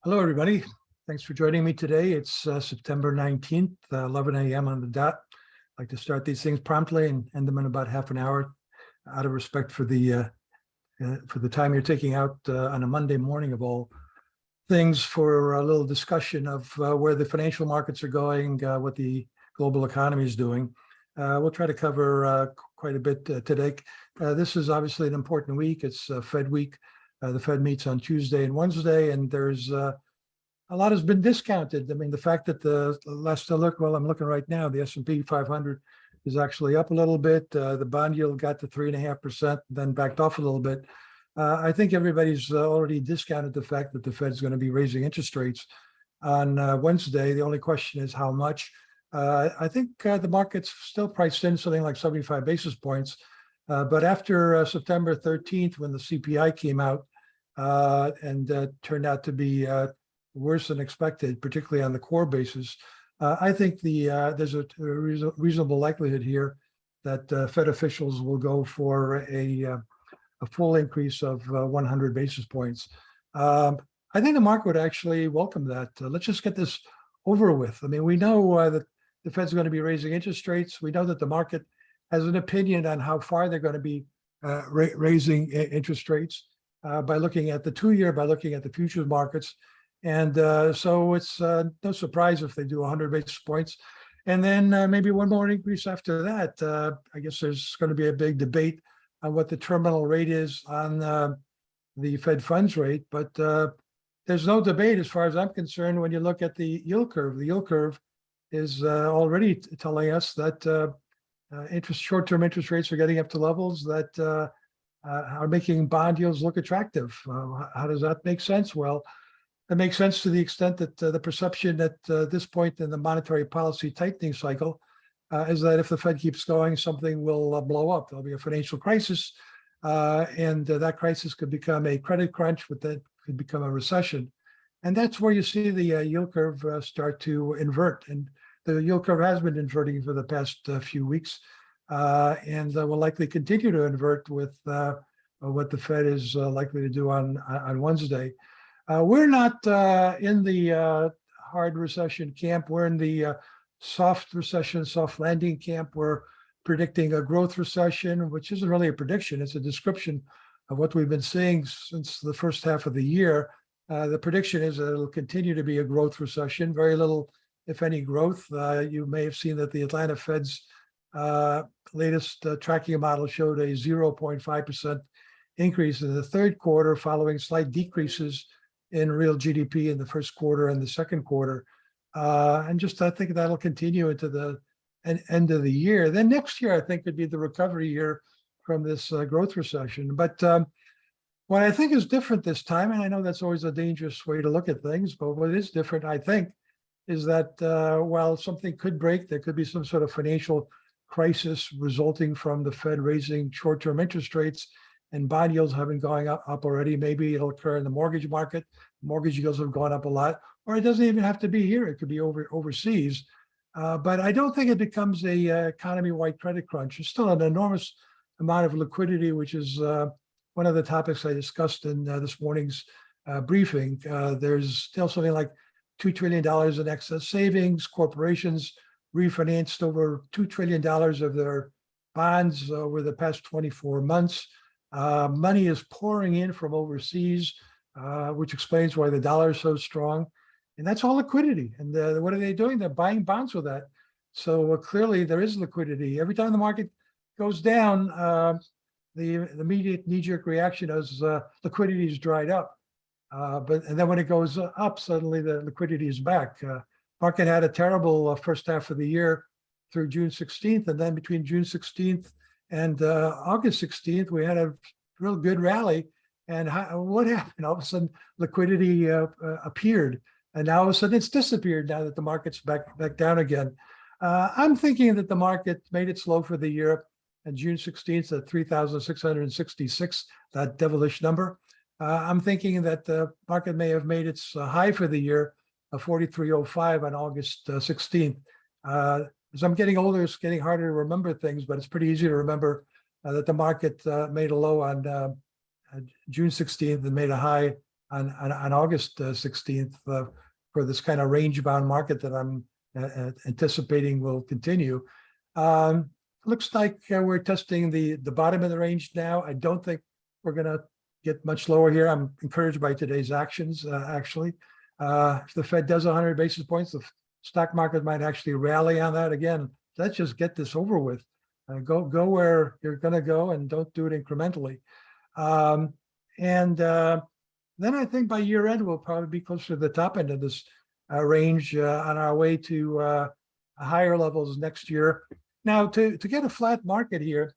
Hello, everybody. Thanks for joining me today. It's September 19th, 11 a.m. on the dot. I'd like to start these things promptly and end them in about half an hour out of respect for the time you're taking out on a Monday morning of all things for a little discussion of where the financial markets are going, what the global economy is doing. We'll try to cover quite a bit today. This is obviously an important week. It's Fed week. The Fed meets on Tuesday and Wednesday, and there's a lot has been discounted. I mean, the fact that the last look, well, I'm looking right now, the S&P 500 is actually up a little bit. The bond yield got to 3.5%, then backed off a little bit. I think everybody's already discounted the fact that the Fed's going to be raising interest rates on Wednesday. The only question is how much. I think the market's still priced in something like 75 basis points. But after September 13th, when the CPI came out and turned out to be worse than expected, particularly on the core basis, I think there's a reasonable likelihood here that Fed officials will go for a full increase of 100 basis points. I think the market would actually welcome that. Let's just get this over with. I mean, we know that the Fed's going to be raising interest rates. We know that the market has an opinion on how far they're going to be raising interest rates by looking at the 2-year, by looking at the futures markets. And so it's no surprise if they do 100 basis points. And then maybe one more increase after that. I guess there's going to be a big debate on what the terminal rate is on the Fed funds rate. But there's no debate as far as I'm concerned when you look at the yield curve. The yield curve is already telling us that short-term interest rates are getting up to levels that are making bond yields look attractive. How does that make sense? Well, it makes sense to the extent that the perception at this point in the monetary policy tightening cycle is that if the Fed keeps going, something will blow up. There'll be a financial crisis, and that crisis could become a credit crunch, but that could become a recession. And that's where you see the yield curve start to invert. And the yield curve has been inverting for the past few weeks, and will likely continue to invert with what the Fed is likely to do on Wednesday. We're not in the hard recession camp. We're in the soft recession, soft landing camp. We're predicting a growth recession, which isn't really a prediction. It's a description of what we've been seeing since the first half of the year. The prediction is that it'll continue to be a growth recession, very little, if any, growth. You may have seen that the Atlanta Fed's latest tracking model showed a 0.5% increase in the third quarter, following slight decreases in real GDP in the first quarter and the second quarter. And just I think that'll continue into the end of the year. Then next year, I think, could be the recovery year from this growth recession. But what I think is different this time, and I know that's always a dangerous way to look at things, but what is different, I think, is that while something could break, there could be some sort of financial crisis resulting from the Fed raising short-term interest rates and bond yields having gone up already. Maybe it'll occur in the mortgage market. Mortgage yields have gone up a lot, or it doesn't even have to be here. It could be overseas. But I don't think it becomes a economy-wide credit crunch. There's still an enormous amount of liquidity, which is one of the topics I discussed in this morning's briefing. There's still something like $2 trillion in excess savings. Corporations refinanced over $2 trillion of their bonds over the past 24 months. Money is pouring in from overseas, which explains why the dollar is so strong. And that's all liquidity. And what are they doing? They're buying bonds with that. So clearly there is liquidity. Every time the market goes down, the immediate knee-jerk reaction is liquidity is dried up. And then when it goes up, suddenly the liquidity is back. Market had a terrible first half of the year through June 16th. And then between June 16th and August 16th, we had a real good rally. And what happened? All of a sudden, liquidity appeared. And now all of a sudden it's disappeared now that the market's back down again. I'm thinking that the market made its low for the year on June 16th at 3,666, that devilish number. I'm thinking that the market may have made its high for the year of 43.05 on August 16th. As I'm getting older, it's getting harder to remember things, but it's pretty easy to remember that the market made a low on June 16th and made a high on August 16th for this kind of range-bound market that I'm anticipating will continue. Looks like we're testing the bottom of the range now. I don't think we're going to get much lower here. I'm encouraged by today's actions, actually. If the Fed does 100 basis points, the stock market might actually rally on that again. Let's just get this over with. Go where you're going to go and don't do it incrementally. Then I think by year end, we'll probably be closer to the top end of this range on our way to higher levels next year. Now, to get a flat market here,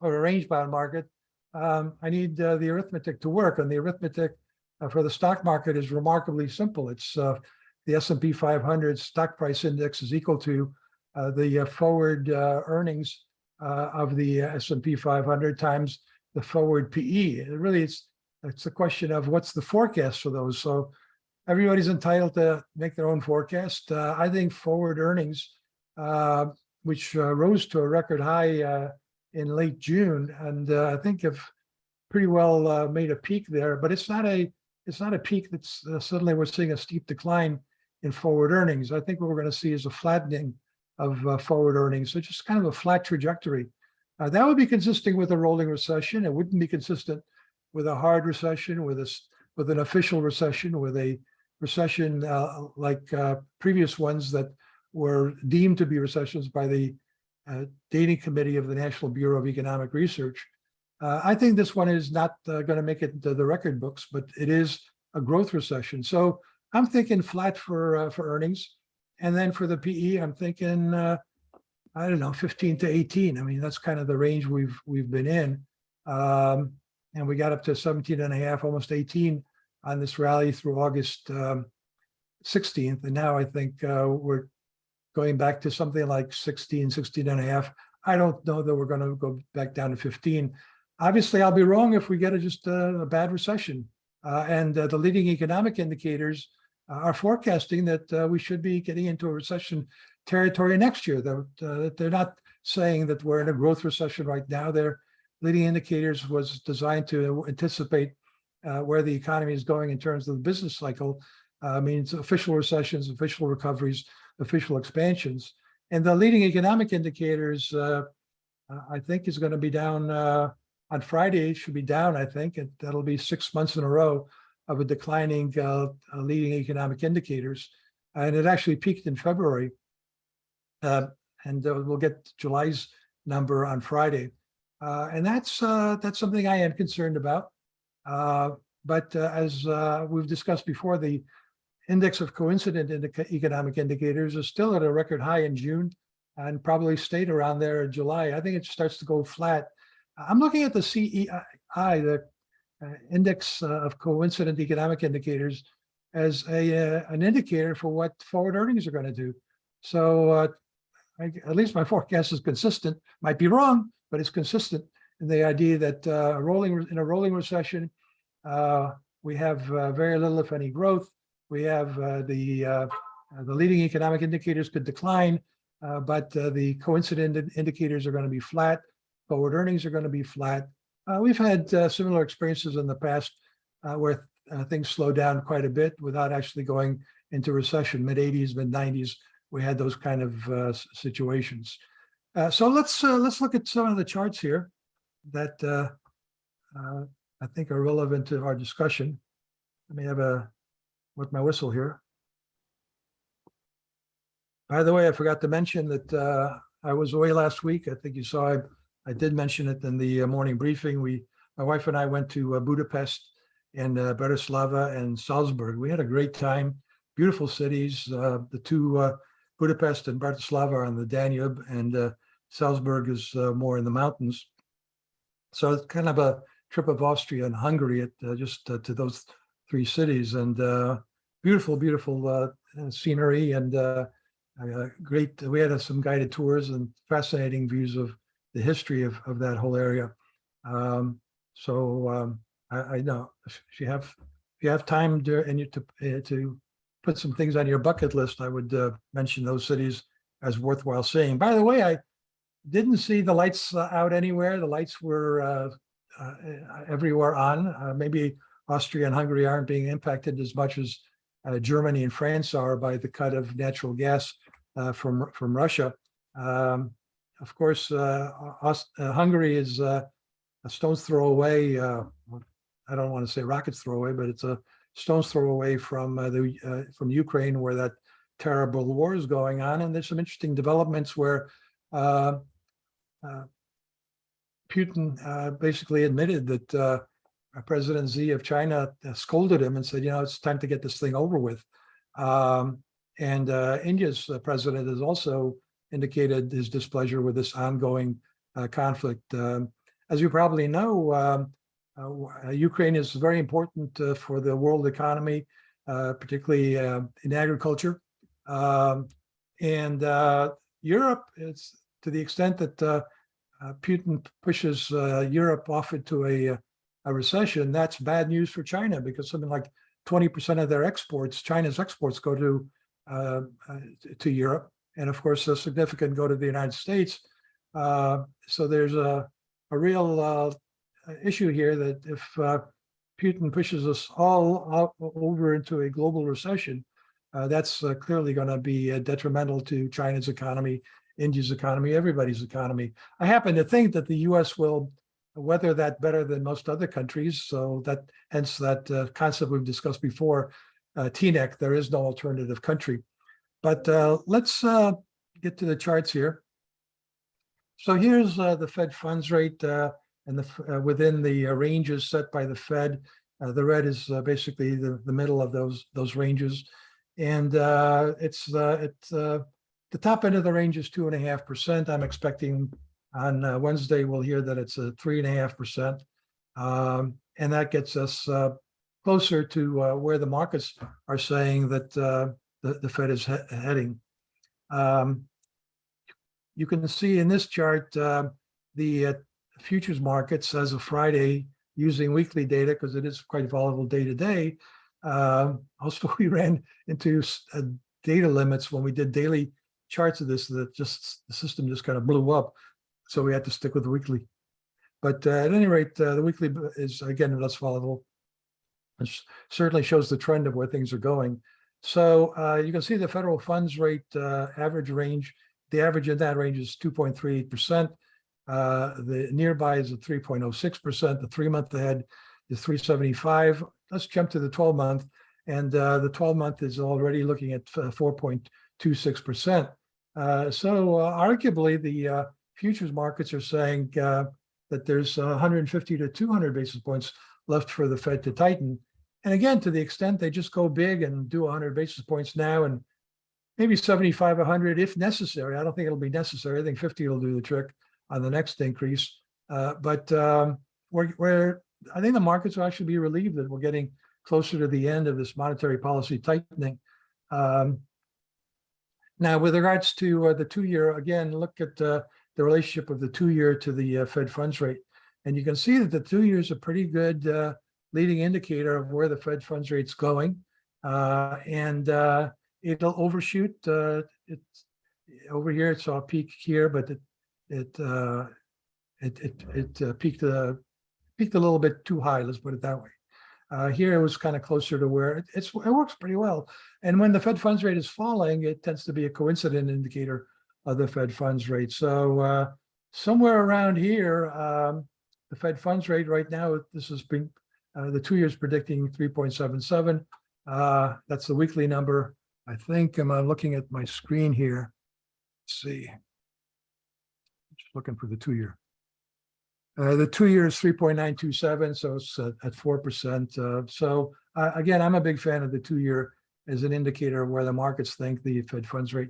or a range-bound market, I need the arithmetic to work. And the arithmetic for the stock market is remarkably simple. It's the S&P 500 stock price index is equal to the forward earnings of the S&P 500 times the forward PE. It's a question of what's the forecast for those. So everybody's entitled to make their own forecast. I think forward earnings, which rose to a record high in late June, and I think have pretty well made a peak there. But it's not a peak that's suddenly we're seeing a steep decline in forward earnings. I think what we're going to see is a flattening of forward earnings. So just kind of a flat trajectory. That would be consistent with a rolling recession. It wouldn't be consistent with a hard recession, with an official recession, with a recession like previous ones that were deemed to be recessions by the dating committee of the National Bureau of Economic Research. I think this one is not going to make it into the record books, but it is a growth recession. So I'm thinking flat for earnings, and then for the PE, I'm thinking I don't know, 15 to 18. I mean, that's kind of the range we've been in. And we got up to 17 and a half, almost 18 on this rally through August 16th. And now I think we're going back to something like 16 and a half. I don't know that we're going to go back down to 15. Obviously, I'll be wrong if we get just a bad recession. And the leading economic indicators are forecasting that we should be getting into a recession territory next year. They're not saying that we're in a growth recession right now. Their leading indicators was designed to anticipate where the economy is going in terms of the business cycle. Means official recessions, official recoveries, official expansions. And the leading economic indicators, I think, is going to be down on Friday. It should be down, I think. That'll be 6 months in a row of a declining leading economic indicators. And it actually peaked in February. And we'll get July's number on Friday. And that's something I am concerned about. But as we've discussed before, the index of coincident economic indicators is still at a record high in June and probably stayed around there in July. I think it starts to go flat. I'm looking at the CEI, the index of coincident economic indicators, as an indicator for what forward earnings are going to do. So at least my forecast is consistent. Might be wrong, but it's consistent in the idea that in a rolling recession, we have very little, if any, growth. We have the leading economic indicators could decline, but the coincident indicators are going to be flat. Forward earnings are going to be flat. We've had similar experiences in the past where things slow down quite a bit without actually going into recession. Mid-'80s, mid-'90s, we had those kind of situations. So let's look at some of the charts here that I think are relevant to our discussion. Let me have with my whistle here. By the way, I forgot to mention that I was away last week. I think you saw I did mention it in the morning briefing. My wife and I went to Budapest and Bratislava and Salzburg. We had a great time. Beautiful cities. The two Budapest and Bratislava are on the Danube, and Salzburg is more in the mountains. So it's kind of a trip of Austria and Hungary just to those three cities, and beautiful scenery and great. We had some guided tours and fascinating views of the history of that whole area. I know if you have time to put some things on your bucket list, I would mention those cities as worthwhile seeing. By the way, I didn't see the lights out anywhere. The lights were everywhere on. Maybe Austria and Hungary aren't being impacted as much as Germany and France are by the cut of natural gas from Russia. Of course, Hungary is a stone's throw away. I don't want to say rocket's throw away, but it's a stone's throw away from Ukraine, where that terrible war is going on. And there's some interesting developments where Putin basically admitted that President Xi of China scolded him and said, it's time to get this thing over with. And India's president has also indicated his displeasure with this ongoing conflict. As you probably know, Ukraine is very important for the world economy, particularly in agriculture. And Europe, it's to the extent that Putin pushes Europe off into a recession, that's bad news for China, because something like 20% of their exports, China's exports, go to Europe, and of course a significant go to the United States. So there's a real issue here that if Putin pushes us all over into a global recession, that's clearly going to be detrimental to China's economy, India's economy, everybody's economy. I happen to think that the U.S. will weather that better than most other countries. So that, hence that concept we've discussed before, TNEC, there is no alternative country. But let's get to the charts here. So here's the Fed funds rate and within the ranges set by the Fed. The red is basically the middle of those ranges. And it's the top end of the range is 2.5%. I'm expecting on Wednesday, we'll hear that it's a 3.5%. And that gets us closer to where the markets are saying that the Fed is heading. You can see in this chart the futures markets as of Friday using weekly data, because it is quite volatile day to day. Also, we ran into data limits when we did daily charts of this, that just the system just kind of blew up. So we had to stick with the weekly. But at any rate, the weekly is, again, less volatile. It certainly shows the trend of where things are going. So you can see the federal funds rate average range. The average in that range is 2.38%. The nearby is at 3.06%. The 3-month ahead is 3.75. Let's jump to the 12-month. And the 12-month is already looking at 4.26%. So arguably, the futures markets are saying that there's 150 to 200 basis points left for the Fed to tighten. And again, to the extent they just go big and do 100 basis points now and maybe 75, 100 if necessary. I don't think it'll be necessary. I think 50 will do the trick on the next increase. But I think the markets will actually be relieved that we're getting closer to the end of this monetary policy tightening. Now, with regards to the 2-year, again, look at the relationship of the 2-year to the Fed funds rate. And you can see that the 2-year is a pretty good leading indicator of where the Fed funds rate's going. And it'll overshoot. It's over here, it saw a peak here, but it peaked a little bit too high, let's put it that way. Here it was kind of closer to where it works pretty well. And when the Fed funds rate is falling, it tends to be a coincident indicator of the Fed funds rate. So somewhere around here, the Fed funds rate right now, this has been the 2-year is predicting 3.77. That's the weekly number. I think I'm looking at my screen here. Let's see. Just looking for the 2-year. The 2-year is 3.927, so it's at 4%. So again, I'm a big fan of the 2-year as an indicator of where the markets think the Fed funds rate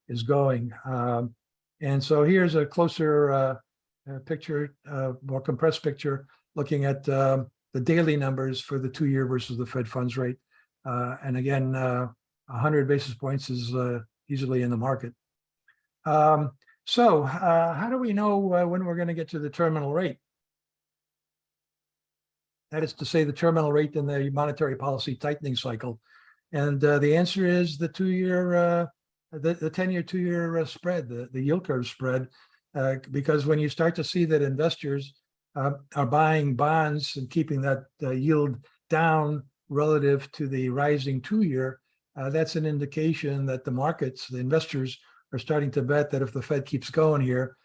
is going. And so here's a closer picture, more compressed picture, looking at the daily numbers for the 2-year versus the Fed funds rate. And again, 100 basis points is easily in the market. So how do we know when we're going to get to the terminal rate? That is to say, the terminal rate in the monetary policy tightening cycle. And the answer is the 2-year, the 10-year, 2-year spread, the yield curve spread, because when you start to see that investors are buying bonds and keeping that yield down relative to the rising 2-year, that's an indication that the markets, the investors, are starting to bet that if the Fed keeps going here,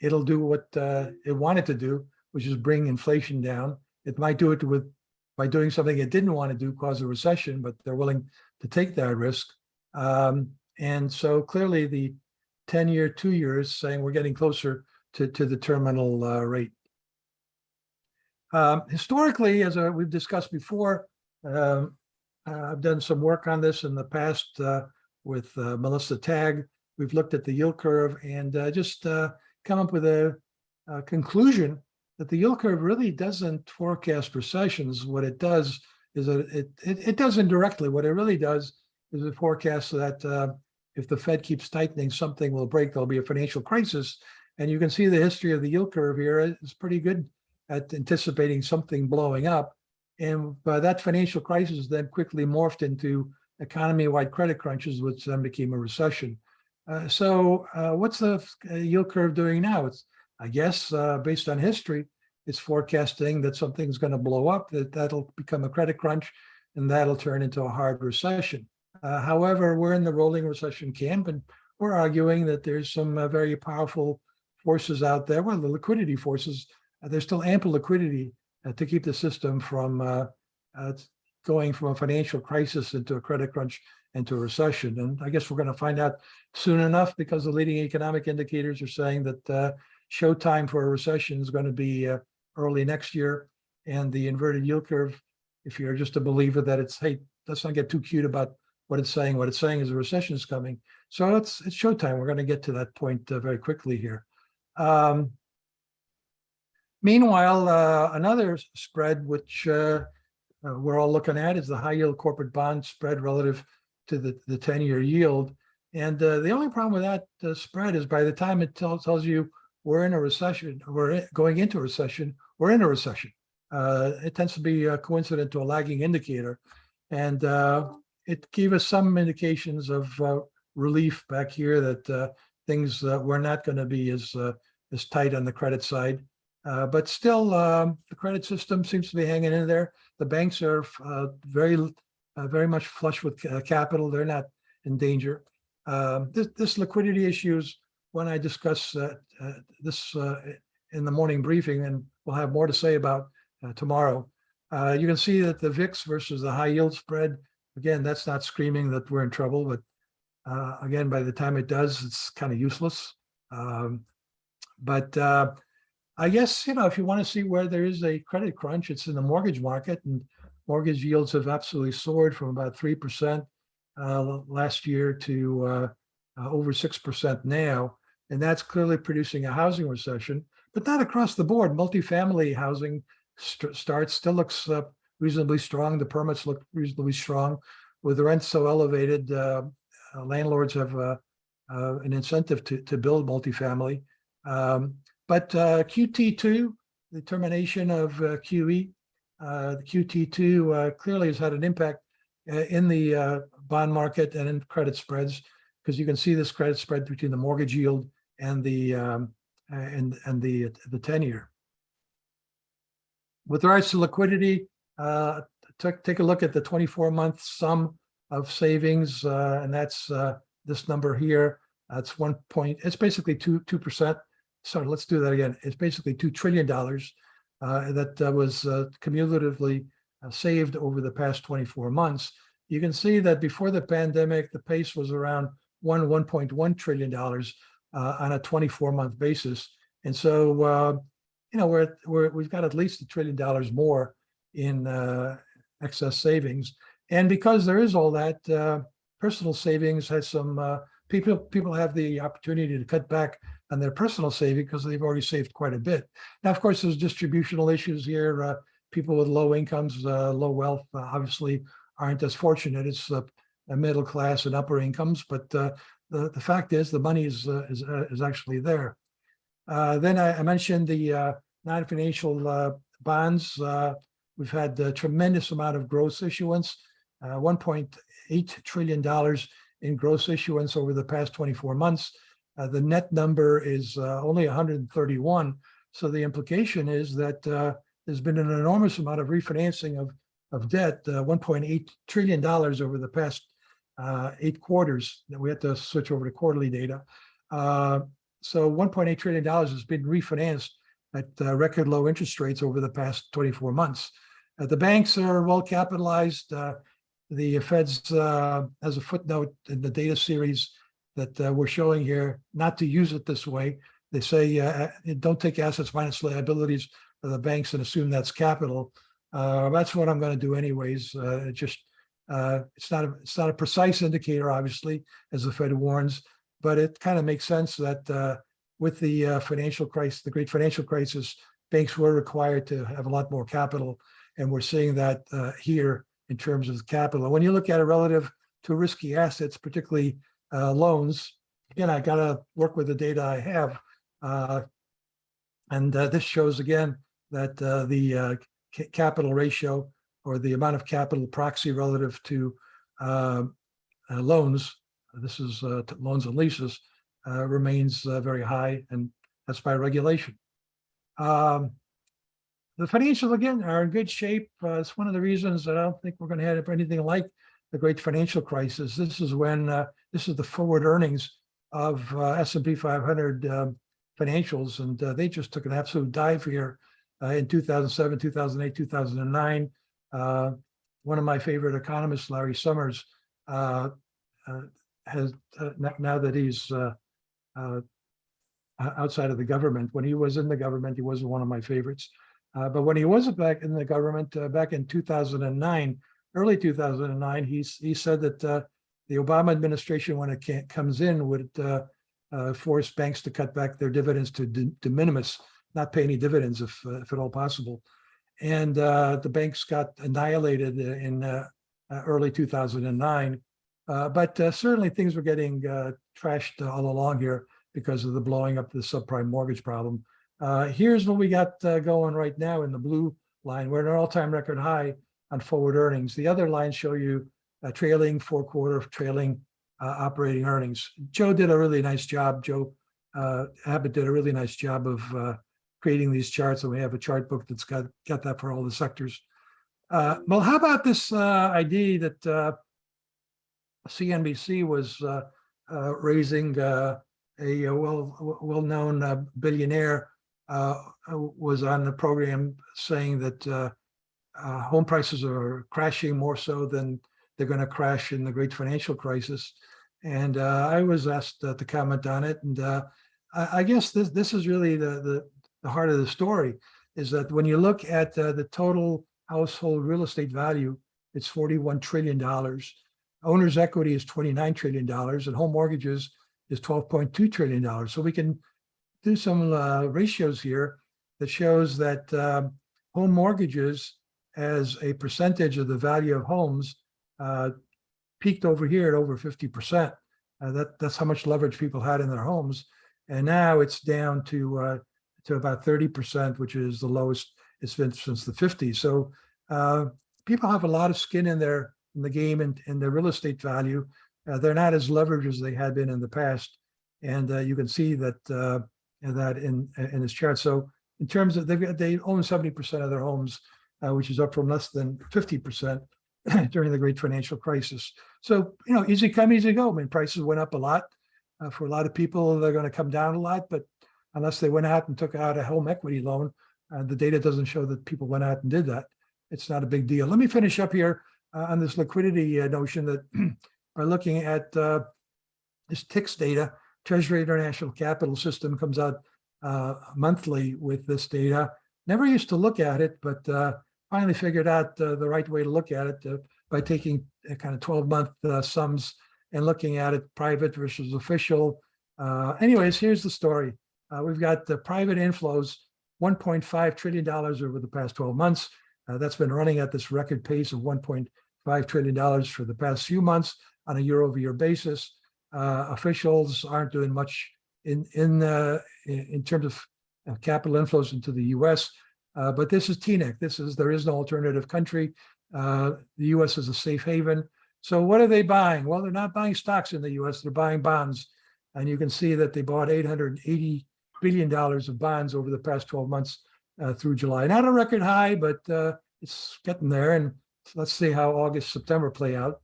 it'll do what it wanted to do, which is bring inflation down. It might do it by doing something it didn't want to do, cause a recession, but they're willing to take that risk. And so clearly the 10-year, 2-year is saying we're getting closer to the terminal rate. Historically, as we've discussed before, I've done some work on this in the past with Melissa Tagg. We've looked at the yield curve and just come up with a conclusion that the yield curve really doesn't forecast recessions. What it does is it does indirectly. What it really does is it forecasts that if the Fed keeps tightening, something will break. There'll be a financial crisis. And you can see the history of the yield curve here is pretty good at anticipating something blowing up. And that financial crisis then quickly morphed into economy-wide credit crunches, which then became a recession. So what's the yield curve doing now? It's, I guess, based on history, it's forecasting that something's going to blow up, that'll become a credit crunch, and that'll turn into a hard recession. However, we're in the rolling recession camp, and we're arguing that there's some very powerful forces out there. Well, the liquidity forces, there's still ample liquidity to keep the system from going from a financial crisis into a credit crunch into a recession. And I guess we're going to find out soon enough, because the leading economic indicators are saying that showtime for a recession is going to be early next year. And the inverted yield curve, if you're just a believer that it's, hey, let's not get too cute about what it's saying. What it's saying is a recession is coming. So it's showtime. We're going to get to that point very quickly here. Meanwhile, another spread which we're all looking at is the high yield corporate bond spread relative to the 10-year yield. And the only problem with that spread is by the time it tells you we're in a recession, going into a recession, we're in a recession. It tends to be coincident to a lagging indicator. And it gave us some indications of relief back here that things were not going to be as tight on the credit side. But still, the credit system seems to be hanging in there. The banks are very much flush with capital. They're not in danger. This liquidity issues, when I discuss this in the morning briefing, and we'll have more to say about tomorrow. You can see that the VIX versus the high yield spread, again, that's not screaming that we're in trouble, but again, by the time it does, it's kind of useless. But I guess, if you want to see where there is a credit crunch, it's in the mortgage market, and mortgage yields have absolutely soared from about 3% last year to over 6% now. And that's clearly producing a housing recession, but not across the board. Multifamily housing starts still looks reasonably strong. The permits look reasonably strong. With the rents so elevated, landlords have an incentive to build multifamily. But QT2, the termination of QE, the QT2 clearly has had an impact in the bond market and in credit spreads, because you can see this credit spread between the mortgage yield and the 10-year. With regards to liquidity, take a look at the 24-month sum of savings, and that's this number here. That's it's basically 2%. So let's do that again. It's basically $2 trillion that was cumulatively saved over the past 24 months. You can see that before the pandemic, the pace was around $1.1 trillion on a 24-month basis. And so, we've got at least $1 trillion more in excess savings. And because there is all that, personal savings has some, people have the opportunity to cut back on their personal saving because they've already saved quite a bit. Now, of course, there's distributional issues here. People with low incomes, low wealth, obviously aren't as fortunate as a middle class and upper incomes. But the fact is, the money is actually there. Then I mentioned the non-financial bonds. We've had a tremendous amount of gross issuance, $1.8 trillion in gross issuance over the past 24 months. The net number is only 131. So the implication is that there's been an enormous amount of refinancing of debt, $1.8 trillion over the past 8 quarters. We had to switch over to quarterly data. So $1.8 trillion has been refinanced at record low interest rates over the past 24 months. The banks are well capitalized. The Fed's has a footnote in the data series that we're showing here, not to use it this way. They say don't take assets minus liabilities of the banks and assume that's capital. That's what I'm going to do anyways. It's not a precise indicator, obviously, as the Fed warns, but it kind of makes sense that with the financial crisis, the great financial crisis, banks were required to have a lot more capital, and we're seeing that here in terms of capital. When you look at it relative to risky assets, particularly loans, again, I got to work with the data I have, and this shows again that the capital ratio, or the amount of capital proxy relative to loans, this is loans and leases, remains very high, and that's by regulation. The financials, again, are in good shape. It's one of the reasons that I don't think we're going to have anything like the great financial crisis. This is when, this is the forward earnings of S&P 500 financials, and they just took an absolute dive here in 2007, 2008, 2009. One of my favorite economists, Larry Summers, has now that he's outside of the government. When he was in the government, he wasn't one of my favorites. But when he was back in the government, back in 2009, early 2009, he said that the Obama administration, when it comes in, would force banks to cut back their dividends to de minimis, not pay any dividends if at all possible. And the banks got annihilated in early 2009. But certainly things were getting trashed all along here because of the blowing up the subprime mortgage problem. Here's what we got going right now in the blue line. We're at an all-time record high on forward earnings. The other lines show you trailing 4-quarter trailing operating earnings. Joe did a really nice job. Joe Abbott did a really nice job of creating these charts, and we have a chart book that's got that for all the sectors. Well, how about this idea that CNBC was raising a well-known billionaire was on the program saying that home prices are crashing more so than they're going to crash in the great financial crisis. And I was asked to comment on it. And I guess this is really the heart of the story, is that when you look at the total household real estate value, it's $41 trillion. Owner's equity is $29 trillion, and home mortgages is $12.2 trillion. So we can do some ratios here that shows that home mortgages as a percentage of the value of homes peaked over here at over 50%. That's how much leverage people had in their homes. And now it's down to about 30%, which is the lowest it's been since the 50s. So people have a lot of skin in the game and in their real estate value. They're not as leveraged as they had been in the past. And you can see that in this chart. So in terms of, they own 70% of their homes, which is up from less than 50% during the great financial crisis. So, easy come, easy go. I mean, prices went up a lot. For a lot of people, they're going to come down a lot, but unless they went out and took out a home equity loan, the data doesn't show that people went out and did that. It's not a big deal. Let me finish up here on this liquidity notion that by looking at this TICS data. Treasury International Capital System comes out monthly with this data. Never used to look at it, but finally figured out the right way to look at it by taking a kind of 12-month sums and looking at it private versus official. Anyways, here's the story. We've got the private inflows, $1.5 trillion over the past 12 months. That's been running at this record pace of $1.5 trillion for the past few months on a year-over-year basis. Officials aren't doing much in terms of capital inflows into the U.S., but this is TNIC. There is no alternative country. The U.S. is a safe haven. So what are they buying? Well, they're not buying stocks in the U.S. They're buying bonds, and you can see that they bought $880 billion of bonds over the past 12 months. through July. Not a record high, but it's getting there. And let's see how August, September play out.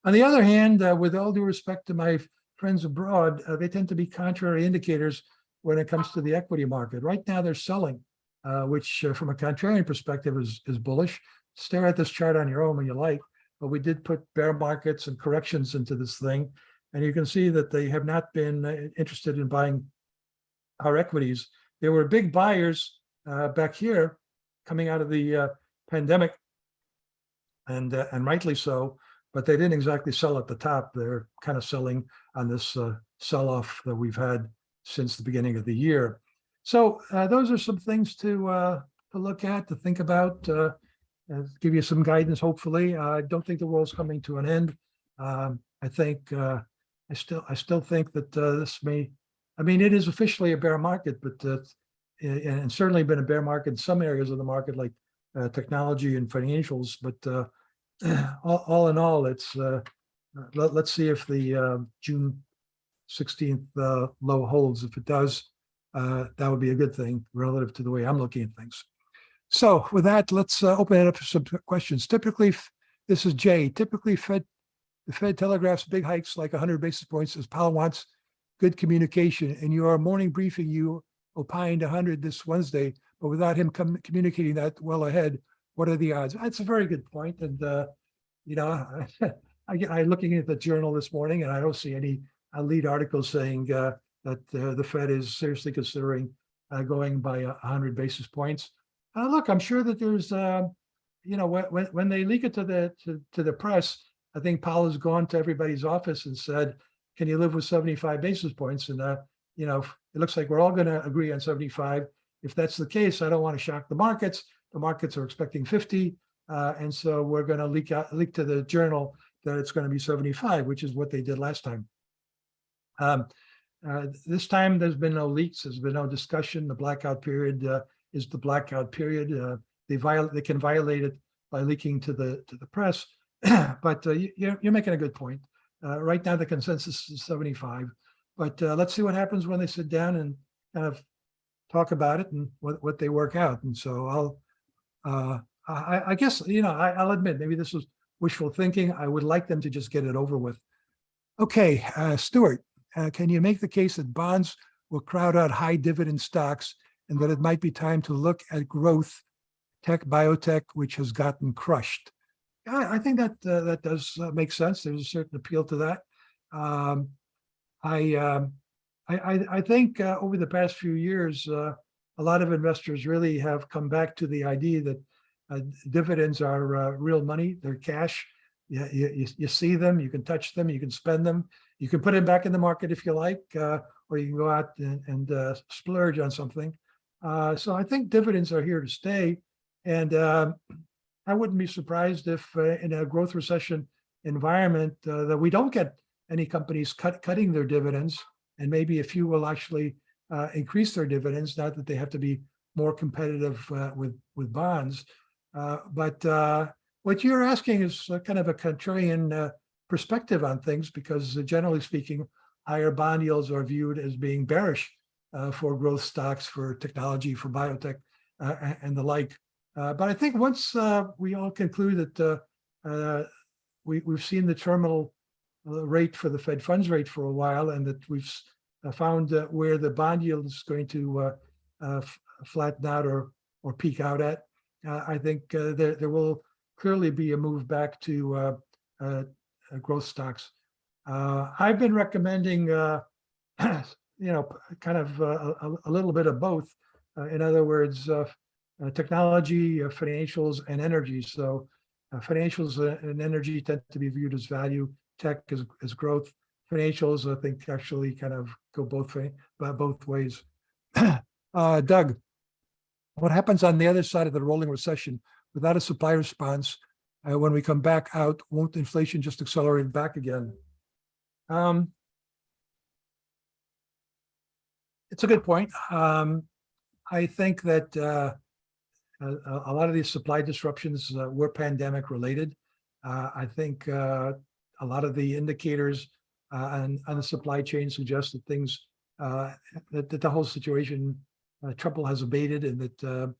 On the other hand, with all due respect to my friends abroad, they tend to be contrary indicators when it comes to the equity market. Right now, they're selling, which from a contrarian perspective is bullish. Stare at this chart on your own when you like, but we did put bear markets and corrections into this thing. And you can see that they have not been interested in buying our equities. They were big buyers back here coming out of the pandemic, and rightly so, but they didn't exactly sell at the top. They're kind of selling on this sell-off that we've had since the beginning of the year. So those are some things to look at, to think about, give you some guidance, hopefully. I don't think the world's coming to an end. I think, I still think that this may, I mean, it is officially a bear market, but and certainly been a bear market in some areas of the market, like technology and financials. But all in all, it's let's see if the June 16th low holds. If it does, that would be a good thing relative to the way I'm looking at things. So with that, let's open it up for some questions. Typically, this is Jay. Typically, the Fed telegraphs big hikes like 100 basis points as Powell wants good communication. In your morning briefing, you opined 100 this Wednesday, but without him communicating that well ahead, what are the odds? That's a very good point. And, you know, I'm looking at the journal this morning and I don't see any lead articles saying that the Fed is seriously considering going by 100 basis points. Look, I'm sure that there's, you know, when they leak it to the press, I think Powell has gone to everybody's office and said, can you live with 75 basis points? And, you know, it looks like we're all going to agree on 75. If that's the case, I don't want to shock the markets. The markets are expecting 50. And so we're going to leak to the journal that it's going to be 75, which is what they did last time. This time there's been no leaks. There's been no discussion. The blackout period is the blackout period. They can violate it by leaking to the press. But you're making a good point. Right now, the consensus is 75. But let's see what happens when they sit down and kind of talk about it and what they work out. And so I guess, you know, I'll admit, maybe this was wishful thinking. I would like them to just get it over with. Okay, Stuart, can you make the case that bonds will crowd out high dividend stocks and that it might be time to look at growth, tech, biotech, which has gotten crushed? I think that that does make sense. There's a certain appeal to that. I think over the past few years, a lot of investors really have come back to the idea that dividends are real money. They're cash. You see them, you can touch them, you can spend them. You can put them back in the market if you like, or you can go out and splurge on something. So I think dividends are here to stay. And I wouldn't be surprised if in a growth recession environment that we don't get any companies cutting their dividends, and maybe a few will actually increase their dividends, not that they have to be more competitive with bonds. But what you're asking is kind of a contrarian perspective on things, because generally speaking, higher bond yields are viewed as being bearish for growth stocks, for technology, for biotech, and the like. But I think once we all conclude that we've seen the terminal rate for the Fed funds rate for a while, and that we've found where the bond yield is going to flatten out or peak out at, I think there will clearly be a move back to growth stocks. I've been recommending, you know, kind of a little bit of both. In other words, technology, financials, and energy. So financials and energy tend to be viewed as value, tech as growth. Financials, I think, actually kind of go both ways. Doug, what happens on the other side of the rolling recession without a supply response? When we come back out, won't inflation just accelerate back again? It's a good point. I think that a lot of these supply disruptions were pandemic related. I think a lot of the indicators on the supply chain suggest that things, that the whole situation trouble has abated and that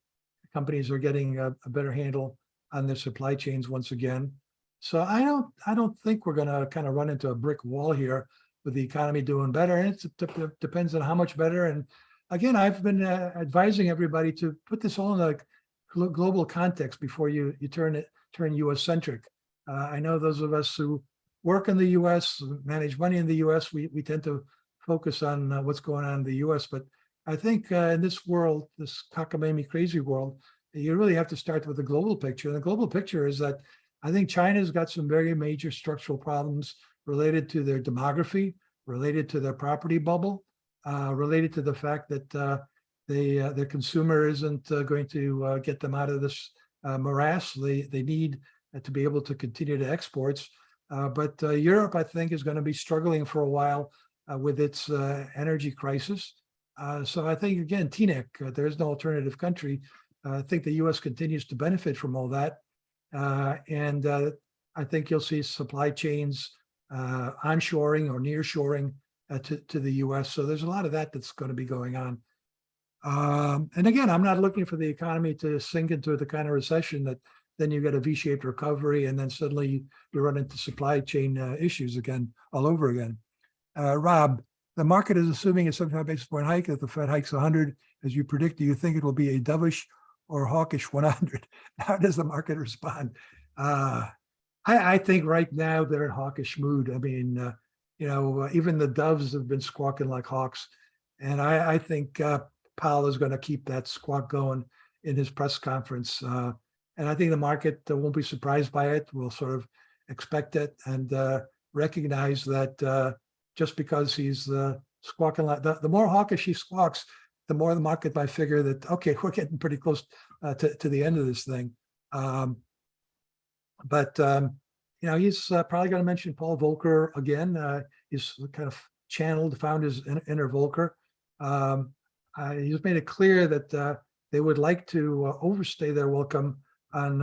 companies are getting a better handle on their supply chains once again. So I don't think we're going to kind of run into a brick wall here with the economy doing better. And it depends on how much better. And again, I've been advising everybody to put this all in a global context before you turn U.S. centric. I know those of us who work in the U.S., manage money in the U.S., we tend to focus on what's going on in the U.S. But I think in this world, this cockamamie crazy world, you really have to start with the global picture. And the global picture is that I think China's got some very major structural problems related to their demography, related to their property bubble, related to the fact that their consumer isn't going to get them out of this morass. They need to be able to continue to exports. But Europe, I think, is going to be struggling for a while with its energy crisis. So I think, again, TNEC, there is no alternative country. I think the U.S. continues to benefit from all that. And I think you'll see supply chains onshoring or nearshoring to the U.S. So there's a lot of that's going to be going on. And again, I'm not looking for the economy to sink into the kind of recession that then you get a V-shaped recovery and then suddenly you run into supply chain issues again, all over again. Rob, the market is assuming a 75 basis point hike. If the Fed hikes 100, as you predict, do you think it will be a dovish or hawkish 100? How does the market respond? I think right now they're in hawkish mood. I mean, even the doves have been squawking like hawks. And I think Powell is going to keep that squawk going in his press conference. And I think the market won't be surprised by it. We'll sort of expect it and recognize that just because he's squawking like the more hawkish he squawks, the more the market might figure that, okay, we're getting pretty close to the end of this thing. But he's probably going to mention Paul Volcker again. He's kind of found his inner Volcker. He's made it clear that they would like to overstay their welcome on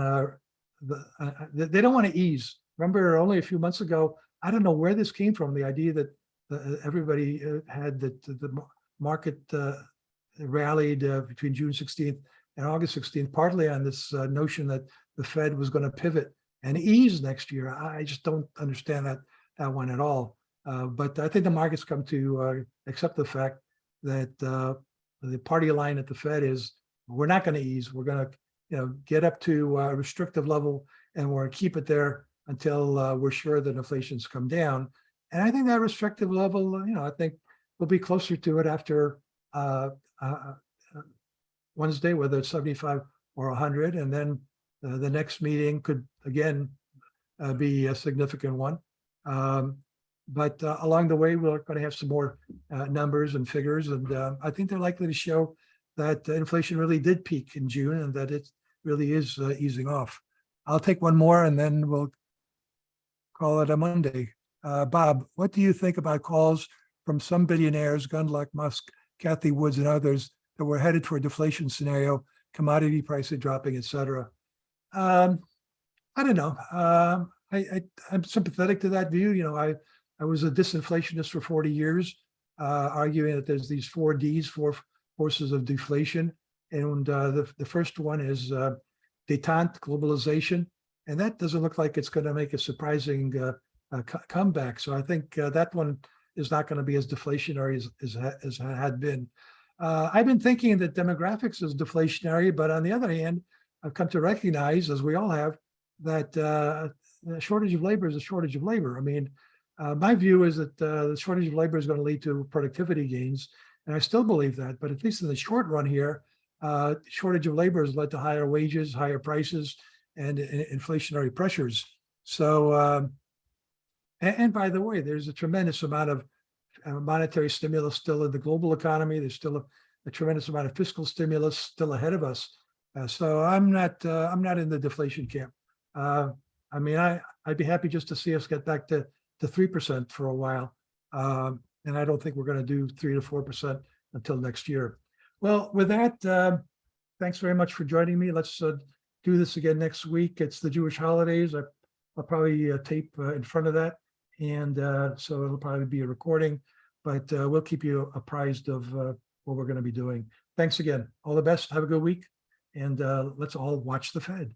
they don't want to ease. Remember, only a few months ago, I don't know where this came from, the idea that everybody had that the market rallied between June 16th and August 16th, partly on this notion that the Fed was going to pivot and ease next year. I just don't understand that one at all. But I think the market's come to accept the fact that the party line at the Fed is we're not going to ease. We're going to get up to a restrictive level and we're going to keep it there until we're sure that inflation's come down. And I think that restrictive level, I think we'll be closer to it after Wednesday, whether it's 75 or 100. And then the next meeting could, again, be a significant one. But along the way, we're going to have some more numbers and figures. And I think they're likely to show that inflation really did peak in June and that it really is easing off. I'll take one more and then we'll call it a Monday. Bob, what do you think about calls from some billionaires, Gundlach, Musk, Cathie Woods, and others that were headed for a deflation scenario, commodity prices dropping, et cetera? I don't know. I'm sympathetic to that view. I was a disinflationist for 40 years, arguing that there's these 4 Ds, 4 forces of deflation. And the first one is détente, globalization. And that doesn't look like it's going to make a surprising comeback. So I think that one is not going to be as deflationary as it had been. I've been thinking that demographics is deflationary, but on the other hand, I've come to recognize, as we all have, that the shortage of labor is a shortage of labor. I mean, my view is that the shortage of labor is going to lead to productivity gains, and I still believe that. But at least in the short run here, shortage of labor has led to higher wages, higher prices, and inflationary pressures. So, and by the way, there's a tremendous amount of monetary stimulus still in the global economy. There's still a tremendous amount of fiscal stimulus still ahead of us. So I'm not in the deflation camp. I mean, I'd be happy just to see us get back to 3% for a while. And I don't think we're going to do 3 to 4% until next year. Well, with that, thanks very much for joining me. Let's do this again next week. It's the Jewish holidays. I'll probably tape in front of that. And so it'll probably be a recording, but we'll keep you apprised of what we're going to be doing. Thanks again. All the best. Have a good week. And let's all watch the Fed.